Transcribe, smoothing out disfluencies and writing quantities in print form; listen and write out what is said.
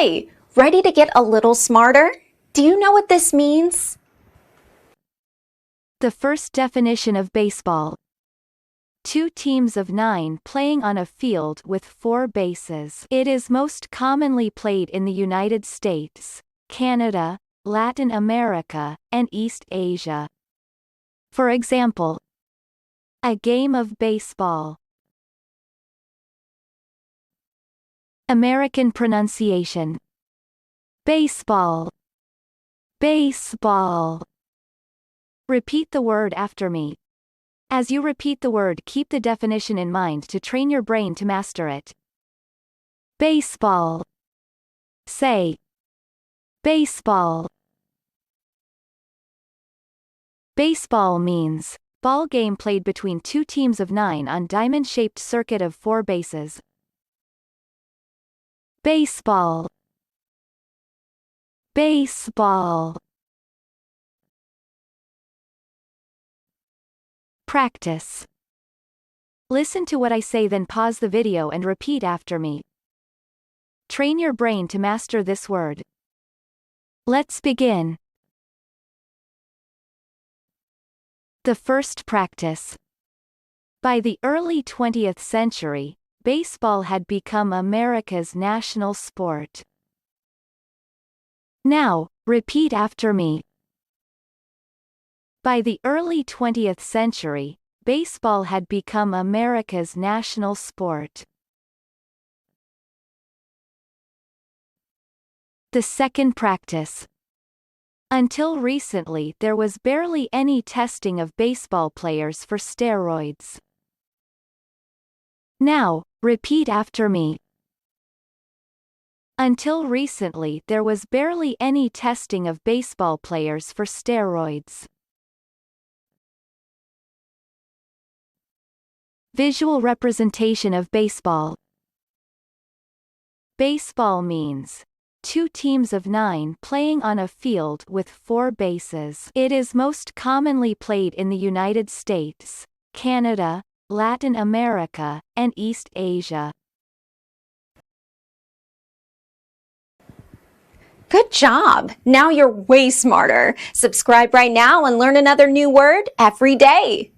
Hi, ready to get a little smarter? Do you know what this means? The first definition of baseball. 2 teams of 9 playing on a field with 4 bases. It is most commonly played in the United States, Canada, Latin America, and East Asia. For example, a game of baseball. American pronunciation. Baseball. Baseball. Repeat the word after me. As you repeat the word, keep the definition in mind to train your brain to master it. Baseball. Say. Baseball. Baseball means ball game played between 2 teams of 9 on diamond-shaped circuit of 4 bases. Baseball. Baseball. Practice. Listen to what I say, then pause the video and repeat after me. Train your brain to master this word. Let's begin. The first practice. By the early 20th century, baseball had become America's national sport. Now, repeat after me. By the early 20th century, baseball had become America's national sport. The second practice. Until recently, there was barely any testing of baseball players for steroids. Now, repeat after me. Until recently, there was barely any testing of baseball players for steroids. Visual representation of baseball. Baseball means 2 teams of 9 playing on a field with 4 bases. It is most commonly played in the United States, Canada, Latin America, and East Asia. Good job! Now you're way smarter. Subscribe right now and learn another new word every day.